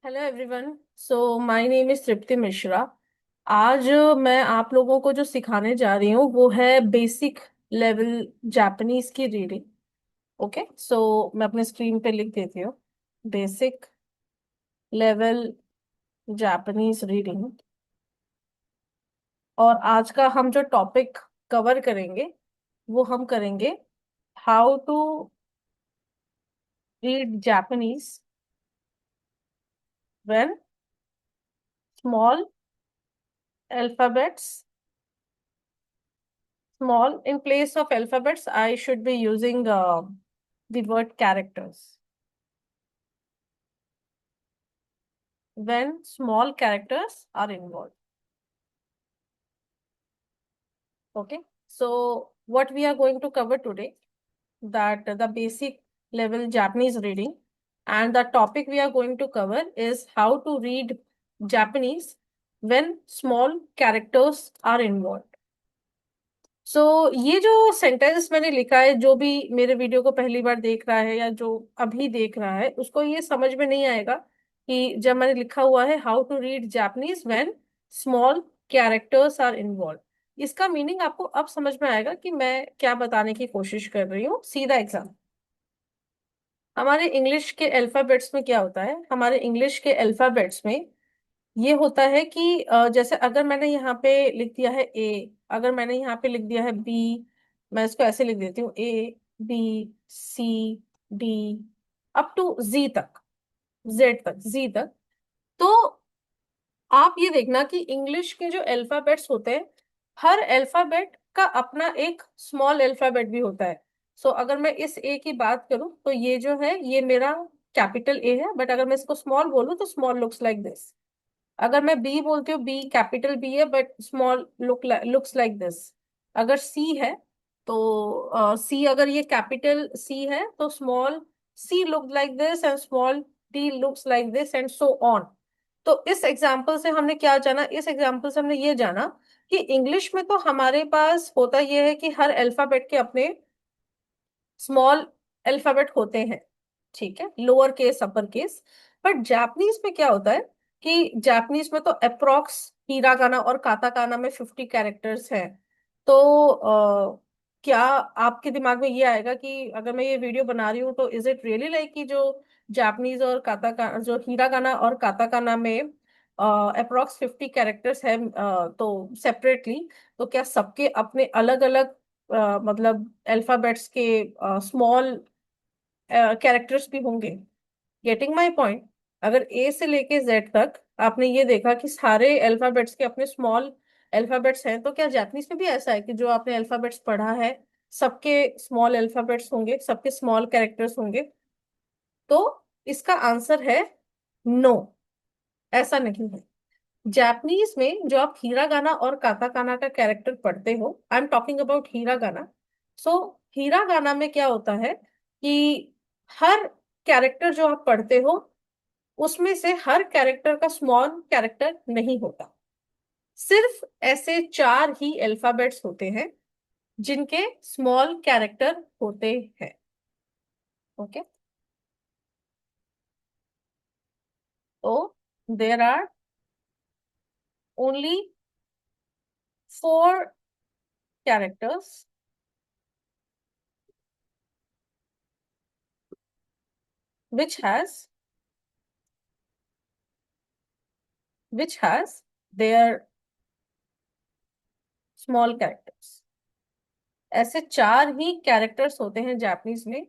Hello everyone. My name is Tripti Mishra. आज मैं आप लोगों को जो सिखाने जा रही हूँ वो है बेसिक लेवल जापानीज की रीडिंग। ओके, मैं अपने स्क्रीन पे लिख देती हूँ बेसिक लेवल जापानीज रीडिंग। और आज का हम जो टॉपिक कवर करेंगे वो हम करेंगे how to read Japanese when small alphabets. Small, in place of alphabets, I should be using the word characters. When small characters are involved. Okay. So what we are going to cover today, that the basic level Japanese reading, and the topic we are going to cover is how to read Japanese when small characters are involved. ये जो sentence मैंने लिखा है, जो भी मेरे video को पहली बार देख रहा है या जो अभी देख रहा है उसको ये समझ में नहीं आएगा कि जब मैंने लिखा हुआ है how to read Japanese when small characters are involve, इसका मीनिंग आपको अब समझ में आएगा कि मैं क्या बताने की कोशिश कर रही हूँ। सीधा एग्जाम, हमारे इंग्लिश के अल्फाबेट्स में क्या होता है, हमारे इंग्लिश के अल्फाबेट्स में ये होता है कि जैसे अगर मैंने यहाँ पे लिख दिया है ए, अगर मैंने यहाँ पे लिख दिया है बी, मैं इसको ऐसे लिख देती हूँ A B C D up to G तक, जेड तक, जी तक। तो आप ये देखना कि इंग्लिश के जो अल्फाबेट्स होते हैं, हर अल्फाबेट का अपना एक स्मॉल अल्फाबेट भी होता है। अगर मैं इस ए की बात करूं तो ये जो है ये मेरा कैपिटल ए है, बट अगर मैं इसको स्मॉल बोलूं तो स्मॉल लुक्स लाइक दिस। अगर मैं बी बोलती हूँ, बी कैपिटल बी है but small looks like this. अगर सी है तो सी, अगर ये कैपिटल सी है तो small C look like this and small D looks like this and so on. तो इस एग्जाम्पल से हमने क्या जाना, इस एग्जाम्पल से हमने ये जाना कि इंग्लिश में तो हमारे पास होता यह है कि हर अल्फाबेट के अपने स्मॉल अल्फाबेट होते हैं, ठीक है, lower case upper case. But Japanese में क्या होता है कि जापानीज में तो अप्रोक्स हीरागाना और काताकाना में 50 कैरेक्टर्स हैं। क्या आपके दिमाग में ये आएगा कि अगर मैं ये वीडियो बना रही हूँ तो इज इट रियली लाइक कि जो जापानीज और काताकाना, जो हीरागाना और काताकाना में अप्रोक्स 50 कैरेक्टर्स है, तो सेपरेटली, तो क्या सबके अपने अलग अलग मतलब अल्फाबेट्स के स्मॉल कैरेक्टर्स भी होंगे? Getting my point? अगर ए से लेके जेड तक आपने ये देखा कि सारे अल्फाबेट्स के अपने स्मॉल अल्फाबेट्स हैं, तो क्या जापानीज में भी ऐसा है कि जो आपने अल्फाबेट्स पढ़ा है सबके स्मॉल अल्फाबेट्स होंगे, सबके स्मॉल कैरेक्टर्स होंगे? तो इसका आंसर है नो, ऐसा नहीं है। जापानीज में जो आप हीरागाना और काताकाना का कैरेक्टर पढ़ते हो, I am talking about hiragana. So hiragana में क्या होता है कि हर कैरेक्टर जो आप पढ़ते हो उसमें से हर कैरेक्टर का स्मॉल कैरेक्टर नहीं होता। सिर्फ ऐसे चार ही अल्फाबेट्स होते हैं जिनके स्मॉल कैरेक्टर होते हैं। ओके, तो there are only 4 characters which has which has their small characters. ऐसे चार ही कैरेक्टर्स होते हैं जापानीज में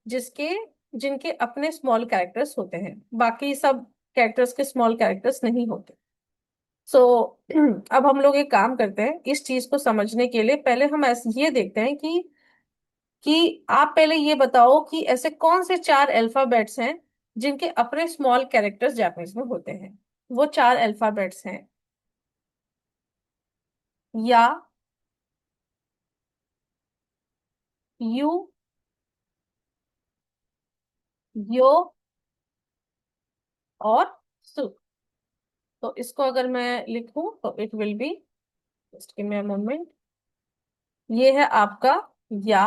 जिसके जिनके अपने स्मॉल कैरेक्टर्स होते हैं, बाकी सब कैरेक्टर्स के स्मॉल कैरेक्टर्स नहीं होते। सो अब हम लोग एक काम करते हैं, इस चीज को समझने के लिए पहले हम ऐसे ये देखते हैं कि आप पहले ये बताओ कि ऐसे कौन से चार अल्फाबेट्स हैं जिनके अपने स्मॉल कैरेक्टर्स जापानीज में होते हैं। वो चार अल्फाबेट्स हैं या, यू, यो और सु। तो इसको अगर मैं लिखूं तो it will B, just give me a moment, ये है आपका या,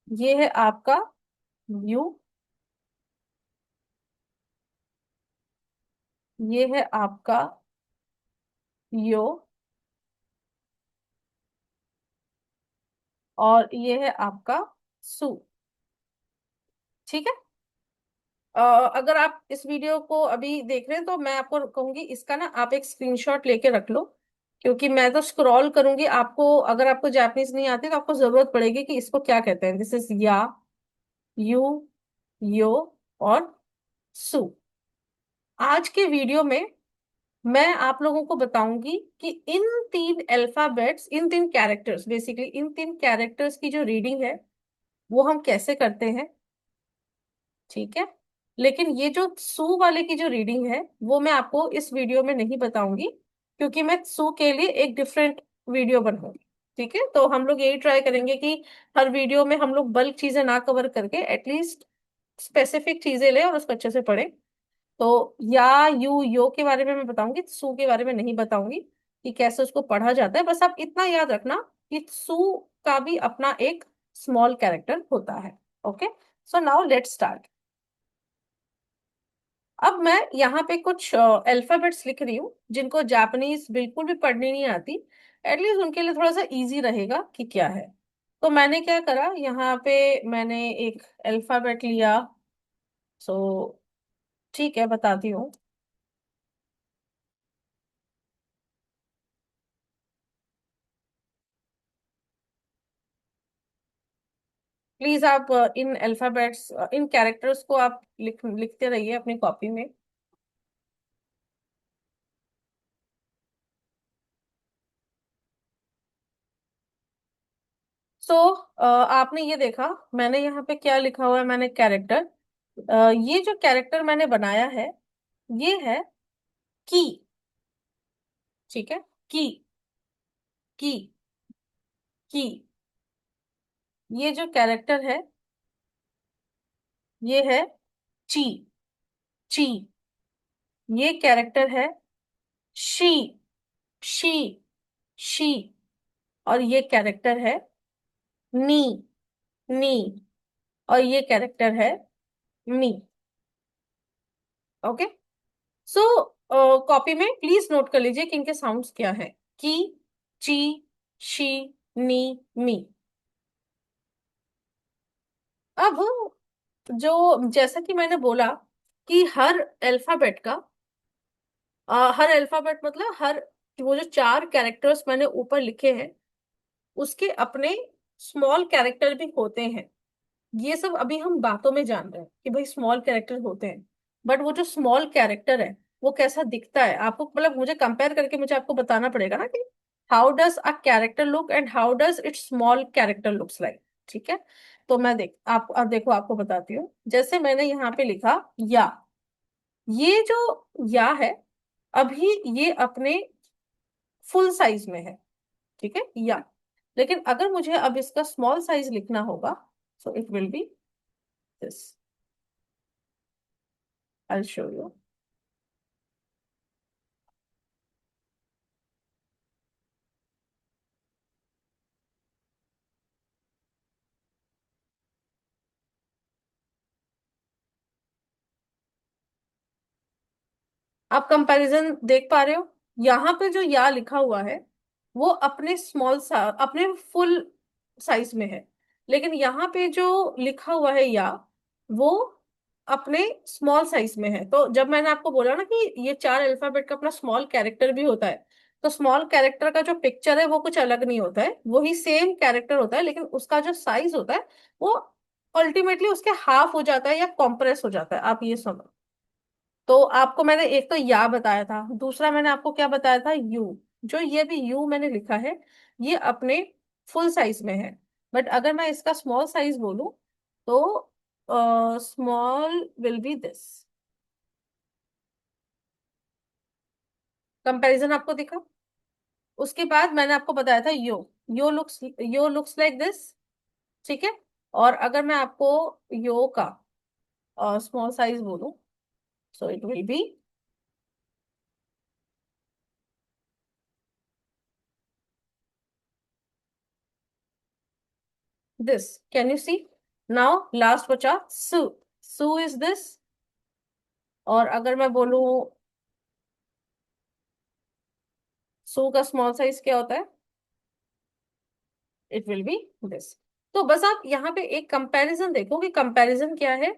ये है आपका यू, ये है आपका यो, और ये है आपका सु। ठीक है। अ, अगर आप इस वीडियो को अभी देख रहे हैं तो मैं आपको कहूंगी इसका ना आप एक स्क्रीनशॉट लेके रख लो, क्योंकि मैं तो स्क्रॉल करूंगी। आपको अगर आपको जापानीज नहीं आती तो आपको जरूरत पड़ेगी कि इसको क्या कहते हैं। दिस इज या, यू, यो और सु। आज के वीडियो में मैं आप लोगों को बताऊंगी कि इन तीन अल्फाबेट्स, इन तीन कैरेक्टर्स, बेसिकली इन तीन कैरेक्टर्स की जो रीडिंग है वो हम कैसे करते हैं। ठीक है। लेकिन ये जो सू वाले की जो रीडिंग है वो मैं आपको इस वीडियो में नहीं बताऊंगी, क्योंकि मैं सू के लिए एक डिफरेंट वीडियो बनाऊंगी। ठीक है। तो हम लोग यही ट्राई करेंगे कि हर वीडियो में हम लोग बल्क चीजें ना कवर करके एटलीस्ट स्पेसिफिक चीजें लें और उसको अच्छे से पढ़ें। तो या, यू, यो के बारे में मैं बताऊंगी, सू के बारे में नहीं बताऊंगी कि कैसे उसको पढ़ा जाता है। बस आप इतना याद रखना कि सू का भी अपना एक स्मॉल कैरेक्टर होता है। Okay. So now let's start. अब मैं यहाँ पे कुछ अल्फाबेट्स लिख रही हूँ जिनको जापानीज बिल्कुल भी पढ़नी नहीं आती। एटलीस्ट उनके लिए थोड़ा सा इजी रहेगा कि क्या है। तो मैंने क्या करा, यहाँ पे मैंने एक अल्फाबेट लिया। सो ठीक है, बताती हूँ। प्लीज आप इन अल्फाबेट्स, इन कैरेक्टर्स को आप लिखते रहिए अपनी कॉपी में। सो आपने ये देखा मैंने यहाँ पे क्या लिखा हुआ है, मैंने कैरेक्टर, ये जो कैरेक्टर मैंने बनाया है ये है की। ठीक है। की, की, की। ये जो कैरेक्टर है ये है ची, ची। ये कैरेक्टर है शी, शी, शी। और ये कैरेक्टर है नी, नी। और ये कैरेक्टर है मी। ओके। सो कॉपी में प्लीज नोट कर लीजिए कि इनके साउंड्स क्या है। की, ची, शी, नी, मी। अब जो, जैसा कि मैंने बोला कि हर अल्फाबेट का, हर अल्फाबेट मतलब हर, वो जो चार कैरेक्टर्स मैंने ऊपर लिखे हैं उसके अपने स्मॉल कैरेक्टर भी होते हैं। ये सब अभी हम बातों में जान रहे हैं कि भाई स्मॉल कैरेक्टर होते हैं। बट वो जो स्मॉल कैरेक्टर है वो कैसा दिखता है आपको, मतलब मुझे कंपेयर करके मुझे आपको बताना पड़ेगा ना कि how does a character look and how does it small character looks like. ठीक है। तो मैं देख आप अब देखो आपको बताती हूँ। जैसे मैंने यहाँ पे लिखा या, ये जो या है अभी ये अपने फुल साइज में है। ठीक है, या। लेकिन अगर मुझे अब इसका स्मॉल साइज लिखना होगा, सो it will be this. I show you. आप कंपैरिजन देख पा रहे हो। यहाँ पे जो या लिखा हुआ है वो अपने स्मॉल सा, अपने फुल साइज में है। लेकिन यहाँ पे जो लिखा हुआ है या, वो अपने स्मॉल साइज में है। तो जब मैंने आपको बोला ना कि ये चार अल्फाबेट का अपना स्मॉल कैरेक्टर भी होता है, तो स्मॉल कैरेक्टर का जो पिक्चर है वो कुछ अलग नहीं होता है, वही सेम कैरेक्टर होता है, लेकिन उसका जो साइज होता है वो अल्टीमेटली उसके हाफ हो जाता है या कॉम्प्रेस हो जाता है। आप ये समझो। तो आपको मैंने एक तो या बताया था, दूसरा मैंने आपको क्या बताया था, यू। जो ये भी यू मैंने लिखा है ये अपने फुल साइज में है। बट अगर मैं इसका स्मॉल साइज बोलूं तो small will be this. Comparison आपको दिखा। उसके बाद मैंने आपको बताया था यो, यो लुक्स लाइक दिस। ठीक है। और अगर मैं आपको यो का स्मॉल साइज बोलूं, so it will be this. Can you see. Now last बचा सु। सु इज दिस। और अगर मैं बोलूं सू का स्मॉल साइज क्या होता है? It will be this. तो बस आप यहाँ पे एक कंपैरिजन देखो कि कंपैरिजन क्या है।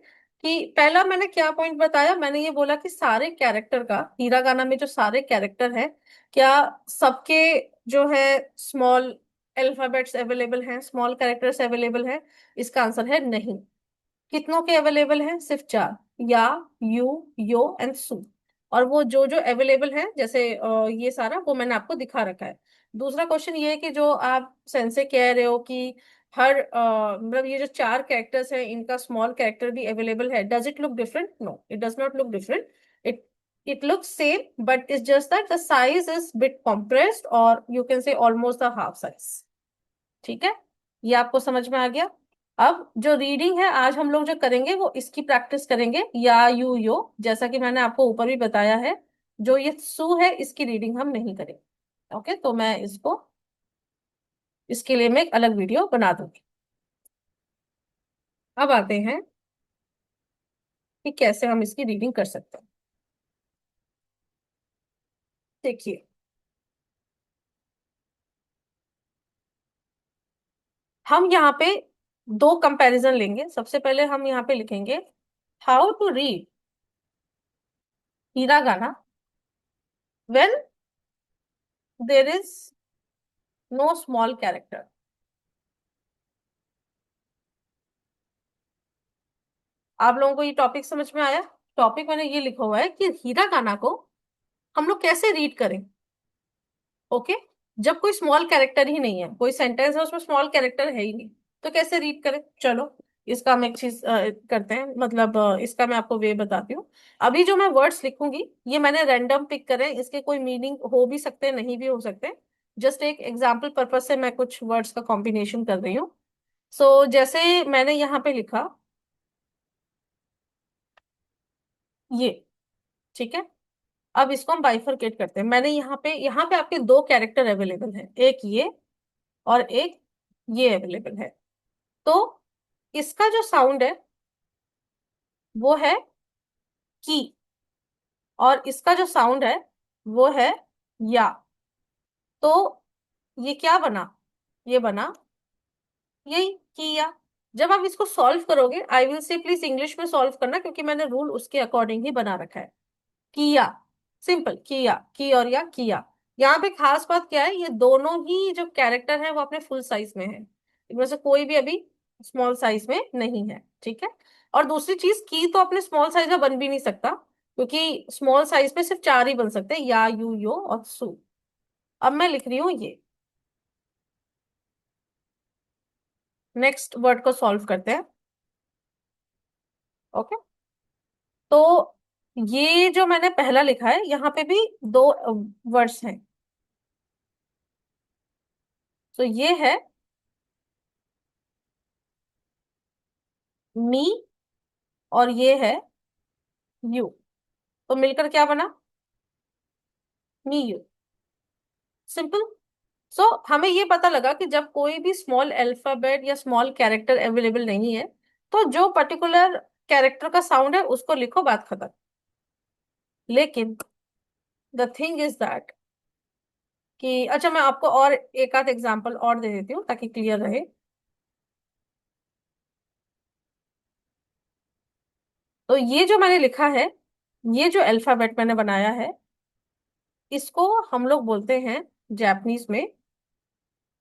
कि पहला मैंने क्या पॉइंट बताया, मैंने ये बोला कि सारे कैरेक्टर का, हीरा गाना में जो सारे कैरेक्टर हैं, क्या सबके जो है स्मॉल अल्फाबेट्स अवेलेबल हैं, स्मॉल कैरेक्टर्स अवेलेबल हैं? इसका आंसर है नहीं। कितनों के अवेलेबल हैं? सिर्फ चार। या, यू, यो एंड सू। और वो जो जो अवेलेबल है, जैसे ये सारा वो मैंने आपको दिखा रखा है। दूसरा क्वेश्चन ये है कि जो आप सेंस से कह रहे हो कि हर मतलब ये जो चार कैरेक्टर्स हैं इनका स्मॉल कैरेक्टर भी अवेलेबल है, does it look different? No, it does not look different. It it looks same, but it's just that the size is bit compressed, और you can say almost the half size. ठीक है, ये आपको समझ में आ गया। अब जो रीडिंग है आज हम लोग जो करेंगे वो इसकी प्रैक्टिस करेंगे, या यू यो, जैसा कि मैंने आपको ऊपर भी बताया है। जो ये सू है इसकी रीडिंग हम नहीं करेंगे। ओके, तो मैं इसको, इसके लिए मैं एक अलग वीडियो बना दूंगी। अब आते हैं कि कैसे हम इसकी रीडिंग कर सकते हैं। देखिए, हम यहाँ पे दो कंपैरिजन लेंगे। सबसे पहले हम यहाँ पे लिखेंगे हाउ टू रीड हीरा गाना when there is know small character. आप लोगों को ये टॉपिक समझ में आया? टॉपिक मैंने ये लिखा हुआ है कि हीरा गाना को हम लोग कैसे रीड करें। ओके, जब कोई स्मॉल कैरेक्टर ही नहीं है, कोई सेंटेंस है उसमें स्मॉल कैरेक्टर है ही नहीं, तो कैसे रीड करें? चलो, इसका हम एक चीज करते हैं, मतलब इसका मैं आपको वे बताती हूँ। अभी जो मैं वर्ड्स लिखूंगी ये मैंने रैंडम पिक करे, इसके कोई मीनिंग हो भी सकते हैं, नहीं भी हो सकते। जस्ट एक एग्जाम्पल पर्पज से मैं कुछ वर्ड्स का कॉम्बिनेशन कर रही हूँ। सो जैसे मैंने यहाँ पे लिखा ये, ठीक है। अब इसको हम बाइफरकेट करते हैं। मैंने यहाँ पे आपके दो कैरेक्टर अवेलेबल हैं, एक ये और एक ये अवेलेबल है। तो इसका जो साउंड है वो है की, और इसका जो साउंड है वो है या। तो ये क्या बना? ये बना यही किया। जब आप इसको सॉल्व करोगे, I will say please English में सॉल्व करना, क्योंकि मैंने रूल उसके अकॉर्डिंग ही बना रखा है। किया, सिंपल किया, की और या किया। यहाँ पे खास बात क्या है, ये दोनों ही जो कैरेक्टर है वो अपने फुल साइज में है, इनमें से कोई भी अभी स्मॉल साइज में नहीं है। ठीक है। और दूसरी चीज, की तो अपने स्मॉल साइज में बन भी नहीं सकता, क्योंकि स्मॉल साइज में सिर्फ चार ही बन सकते हैं, या, यू, यो और सू। अब मैं लिख रही हूँ ये। नेक्स्ट वर्ड को सॉल्व करते हैं। ओके, तो ये जो मैंने पहला लिखा है यहाँ पे भी दो वर्ड्स हैं। तो ये है मी, और ये है यू। तो मिलकर क्या बना? Me you. सिंपल। सो हमें ये पता लगा कि जब कोई भी स्मॉल अल्फाबेट या स्मॉल कैरेक्टर अवेलेबल नहीं है, तो जो पर्टिकुलर कैरेक्टर का साउंड है उसको लिखो, बात खत्म। लेकिन द थिंग इज दैट कि, अच्छा मैं आपको और एक आध एग्जांपल और दे देती हूँ ताकि क्लियर रहे। तो ये जो मैंने लिखा है, ये जो अल्फाबेट मैंने बनाया है, इसको हम लोग बोलते हैं जापानीज में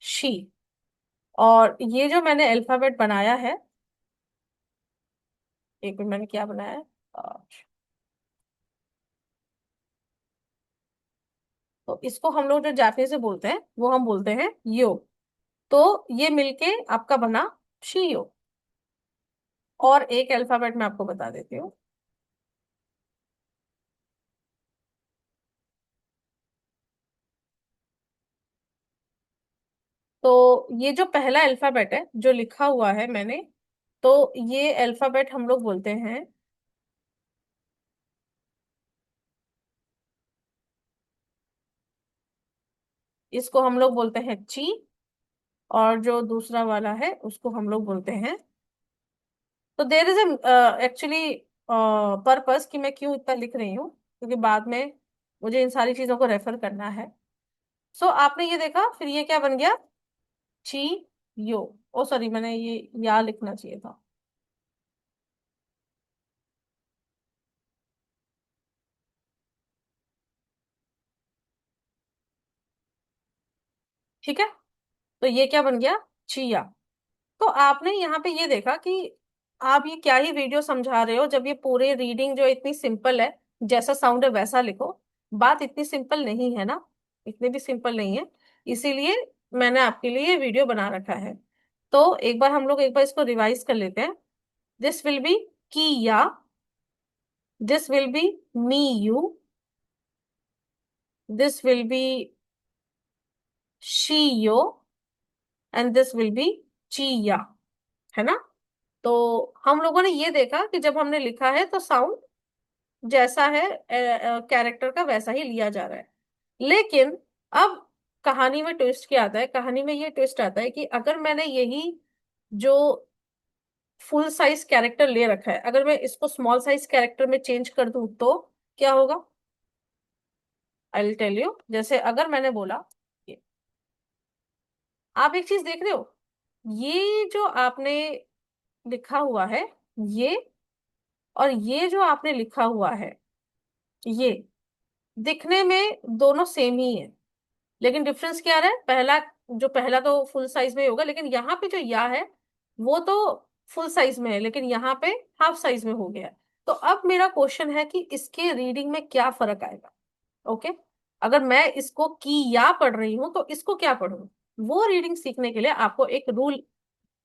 शी। और ये जो मैंने अल्फाबेट बनाया है, एक मिनट, मैंने क्या बनाया है, तो इसको हम लोग जो जापानीज से बोलते हैं वो हम बोलते हैं यो। तो ये मिलके आपका बना शियो। और एक अल्फाबेट मैं आपको बता देती हूँ। तो ये जो पहला अल्फाबेट है जो लिखा हुआ है मैंने, तो ये अल्फाबेट हम लोग बोलते हैं, इसको हम लोग बोलते हैं ची। और जो दूसरा वाला है उसको हम लोग बोलते हैं, तो देर इज एक्चुअली पर्पस कि मैं क्यों इतना लिख रही हूँ, क्योंकि बाद में मुझे इन सारी चीजों को रेफर करना है। सो आपने ये देखा, फिर ये क्या बन गया, ची यो। ओ सॉरी, मैंने ये या लिखना चाहिए था। ठीक है, तो ये क्या बन गया, चिया। तो आपने यहाँ पे ये देखा कि आप ये क्या ही वीडियो समझा रहे हो, जब ये पूरे रीडिंग जो इतनी सिंपल है, जैसा साउंड है वैसा लिखो। बात इतनी सिंपल नहीं है ना, इतनी भी सिंपल नहीं है। इसीलिए मैंने आपके लिए ये वीडियो बना रखा है। तो एक बार हम लोग एक बार इसको रिवाइज कर लेते हैं। दिस विल बी की या, this will be me you, this will be she yo, and this will be ची या, है ना। तो हम लोगों ने ये देखा कि जब हमने लिखा है तो साउंड जैसा है कैरेक्टर का वैसा ही लिया जा रहा है। लेकिन अब कहानी में ट्विस्ट क्या आता है, कहानी में ये ट्विस्ट आता है कि अगर मैंने यही जो फुल साइज कैरेक्टर ले रखा है, अगर मैं इसको स्मॉल साइज कैरेक्टर में चेंज कर दूं तो क्या होगा, आई विल टेल यू। जैसे अगर मैंने बोला, ये आप एक चीज देख रहे हो, ये जो आपने लिखा हुआ है, ये और ये जो आपने लिखा हुआ है, ये दिखने में दोनों सेम ही है। लेकिन डिफरेंस क्या है, पहला, जो पहला तो फुल साइज में ही होगा, लेकिन यहाँ पे जो या है वो तो फुल साइज में है, लेकिन यहाँ पे हाफ साइज में हो गया है। तो अब मेरा क्वेश्चन है कि इसके रीडिंग में क्या फर्क आएगा। ओके, अगर मैं इसको की या पढ़ रही हूं तो इसको क्या पढ़ूं, वो रीडिंग सीखने के लिए आपको एक रूल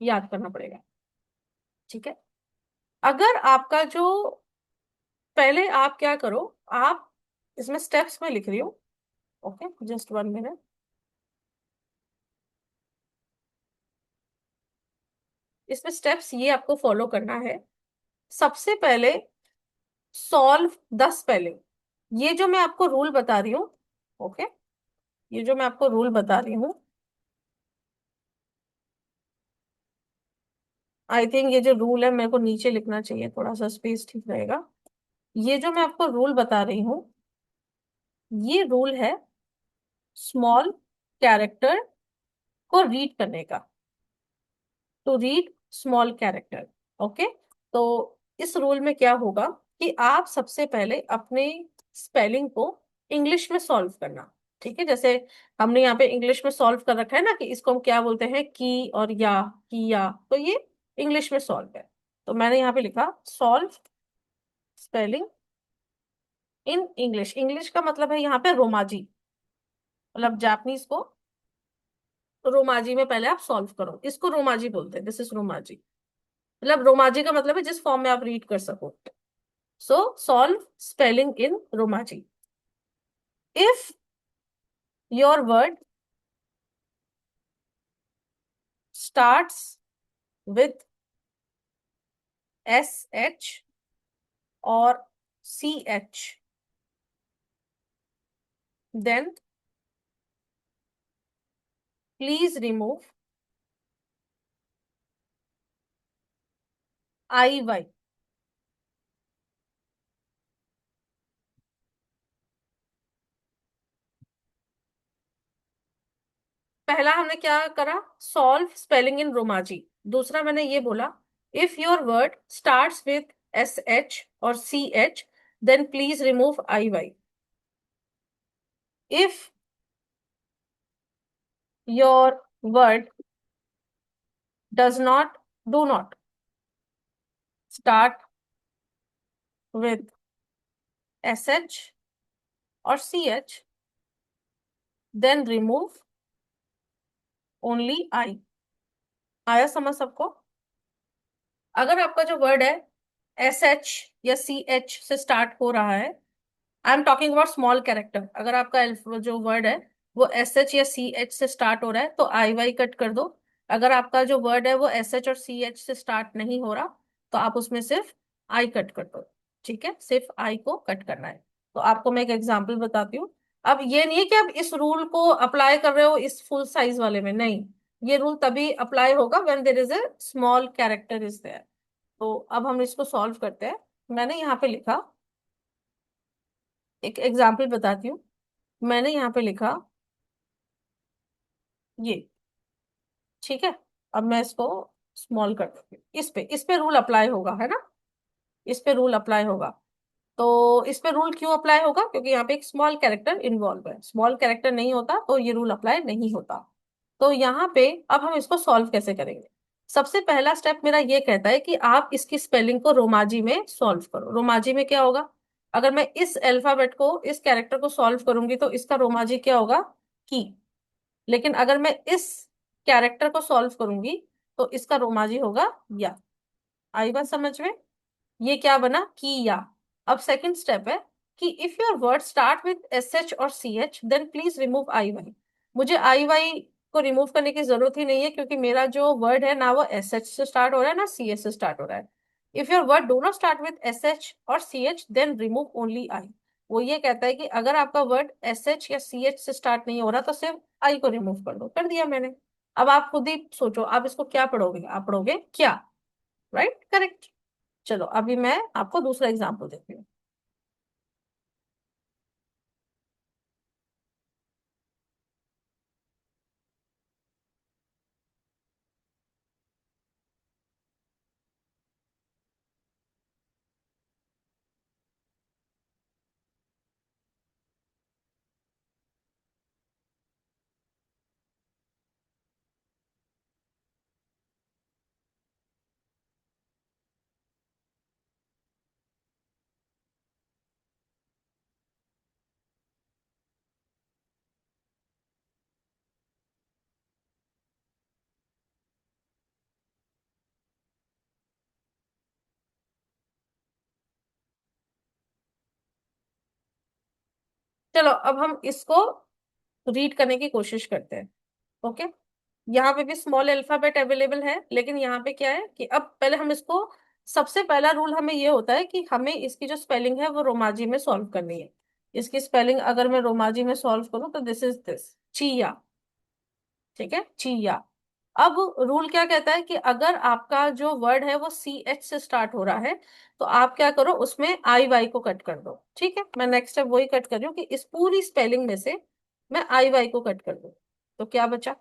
याद करना पड़ेगा। ठीक है, अगर आपका जो, पहले आप क्या करो, आप इसमें स्टेप्स में लिख रही हूँ। Okay, just 1 minute. इसमें स्टेप्स ये आपको फॉलो करना है। सबसे पहले सॉल्व द स्पेलिंग, ये जो मैं आपको रूल बता रही हूँ। ओके, ये जो मैं आपको रूल बता रही हूँ, आई थिंक ये जो रूल है मेरे को नीचे लिखना चाहिए, थोड़ा सा स्पेस ठीक रहेगा। ये जो मैं आपको रूल बता रही हूँ, ये रूल है स्मॉल कैरेक्टर को रीड करने का, to read small character. Okay, तो इस रूल में क्या होगा कि आप सबसे पहले अपने स्पेलिंग को इंग्लिश में सॉल्व करना। ठीक है, जैसे हमने यहाँ पे इंग्लिश में सॉल्व कर रखा है ना, कि इसको हम क्या बोलते हैं, की और या, की या, तो ये इंग्लिश में सॉल्व है। तो मैंने यहाँ पे लिखा solve spelling in English. English का मतलब है यहाँ पे रोमाजी, मतलब जापानीज को रोमाजी में पहले आप सॉल्व करो, इसको रोमाजी बोलते हैं, दिस इज रोमाजी। मतलब रोमाजी का मतलब है जिस फॉर्म में आप रीड कर सको। सो solve spelling in romaji. If your word starts with SH और CH, then please remove IY। पहला हमने क्या करा, सॉल्व स्पेलिंग इन रोमाजी। दूसरा मैंने ये बोला, if your word starts with SH और CH, then please remove IY। if your word does not, do not start with SH और CH, then remove only I। आया समझ सबको। अगर आपका जो वर्ड है SH या CH से स्टार्ट हो रहा है, I am talking about small character, अगर आपका जो वर्ड है वो SH या CH से स्टार्ट हो रहा है तो IY कट कर दो। अगर आपका जो वर्ड है वो SH और CH से स्टार्ट नहीं हो रहा तो आप उसमें सिर्फ I कट कर दो। ठीक है, सिर्फ I को कट करना है। तो आपको मैं एक एग्जांपल बताती हूँ। अब ये नहीं है कि आप इस रूल को अप्लाई कर रहे हो इस फुल साइज वाले में, नहीं। ये रूल तभी अप्लाई होगा when there is a small character is there. तो अब हम इसको सॉल्व करते हैं। मैंने यहाँ पे लिखा, एक एग्जाम्पल बताती हूँ। मैंने यहाँ पे लिखा ये, ठीक है। अब मैं इसको स्मॉल कर दूंगी, इस पे रूल अप्लाई होगा, है ना। इस पे रूल अप्लाई होगा। तो इस पे रूल क्यों अप्लाई होगा, क्योंकि यहाँ पे एक स्मॉल कैरेक्टर इन्वॉल्व है, स्मॉल कैरेक्टर नहीं होता तो ये रूल अप्लाई नहीं होता। तो यहाँ पे अब हम इसको सॉल्व कैसे करेंगे। सबसे पहला स्टेप मेरा ये कहता है कि आप इसकी स्पेलिंग को रोमाजी में सॉल्व करो। रोमाजी में क्या होगा, अगर मैं इस अल्फाबेट को, इस कैरेक्टर को सॉल्व करूंगी तो इसका रोमाजी क्या होगा, की। लेकिन अगर मैं इस कैरेक्टर को सॉल्व करूंगी तो इसका रोमाजी होगा या। आई बात समझ में। ये क्या बना, किया। अब सेकंड स्टेप है कि if your word start with S H और C H then please remove I Y. मुझे आई वाई को रिमूव करने की जरूरत ही नहीं है, क्योंकि मेरा जो वर्ड है ना वो एस एच से स्टार्ट हो रहा है ना सी एच से स्टार्ट हो रहा है। If your word do not start with S H और C H then remove only I. वो ये कहता है कि अगर आपका वर्ड एस एच या सी एच से स्टार्ट नहीं हो रहा तो सिर्फ आई को रिमूव कर दो। कर दिया मैंने। अब आप खुद ही सोचो, आप इसको क्या पढ़ोगे, आप पढ़ोगे क्या। Right, correct. चलो अभी मैं आपको दूसरा एग्जांपल देती हूँ। चलो अब हम इसको रीड करने की कोशिश करते हैं। ओके। यहाँ पे भी स्मॉल अल्फाबेट अवेलेबल है, लेकिन यहाँ पे क्या है कि अब पहले हम इसको, सबसे पहला रूल हमें ये होता है कि हमें इसकी जो स्पेलिंग है वो रोमाजी में सॉल्व करनी है। इसकी स्पेलिंग अगर मैं रोमाजी में सॉल्व करूँ तो दिस इज दिस, चिया। ठीक है, चिया। अब रूल क्या कहता है कि अगर आपका जो वर्ड है वो सी एच से स्टार्ट हो रहा है तो आप क्या करो, उसमें आई वाई को कट कर दो। ठीक है, मैं नेक्स्ट स्टेप वही कट कर रही हूँ कि इस पूरी स्पेलिंग में से मैं आई वाई को कट कर दूं। तो क्या बचा।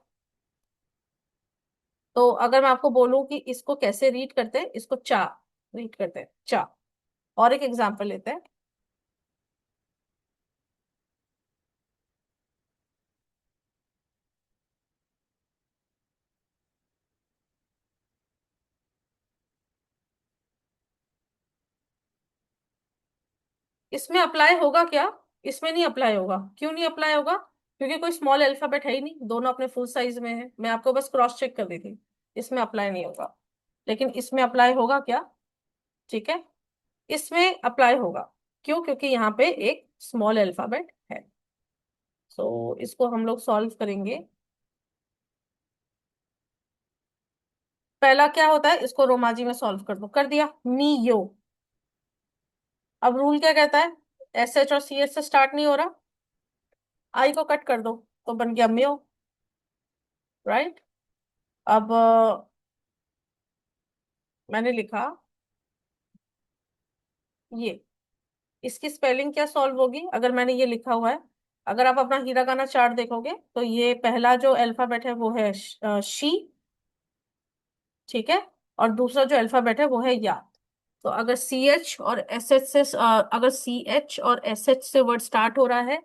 तो अगर मैं आपको बोलूं कि इसको कैसे रीड करते हैं, इसको चा रीड करते हैं, चा। और एक एग्जांपल लेते हैं। इसमें अप्लाई होगा क्या, इसमें नहीं अप्लाई होगा। क्यों नहीं अप्लाई होगा, क्योंकि कोई स्मॉल अल्फाबेट है ही नहीं, दोनों अपने फुल साइज में है। मैं आपको बस क्रॉस चेक कर दी थी। इसमें अप्लाई नहीं होगा। लेकिन इसमें अप्लाई होगा क्या, ठीक है, इसमें अप्लाई होगा। क्यों, क्योंकि यहाँ पे एक स्मॉल अल्फाबेट है। सो इसको हम लोग सॉल्व करेंगे। पहला क्या होता है, इसको रोमाजी में सॉल्व कर दो, कर दिया, नियो। अब रूल क्या कहता है, एस एच और सी एच से स्टार्ट नहीं हो रहा, आई को कट कर दो, तो बन गया म्यो। राइट। अब मैंने लिखा ये, इसकी स्पेलिंग क्या सॉल्व होगी अगर मैंने ये लिखा हुआ है। अगर आप अपना हिरागाना चार्ट देखोगे तो ये पहला जो अल्फाबेट है वो है शी। ठीक है। और दूसरा जो अल्फाबेट है वो है या। तो अगर सी एच और एस एच से, अगर सी एच और एस एच से वर्ड स्टार्ट हो रहा है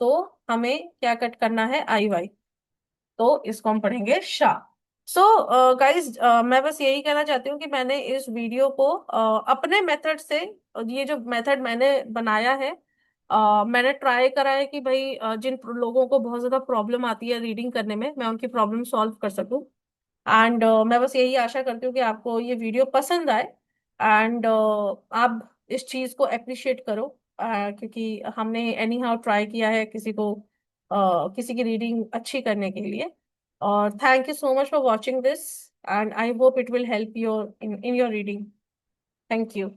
तो हमें क्या कट करना है, आई वाई। तो इसको हम पढ़ेंगे शाह। सो गाइज, मैं बस यही कहना चाहती हूँ कि मैंने इस वीडियो को अपने मेथड से, ये जो मेथड मैंने बनाया है, मैंने ट्राई करा है कि भाई जिन लोगों को बहुत ज्यादा प्रॉब्लम आती है रीडिंग करने में, मैं उनकी प्रॉब्लम सॉल्व कर सकूं। एंड मैं बस यही आशा करती हूँ कि आपको ये वीडियो पसंद आए। एंड आप इस चीज को अप्रिशिएट करो, क्योंकि हमने एनी हाउ ट्राई किया है किसी को, किसी की रीडिंग अच्छी करने के लिए। और thank you so much for watching this, and I hope it will help your in your reading. Thank you.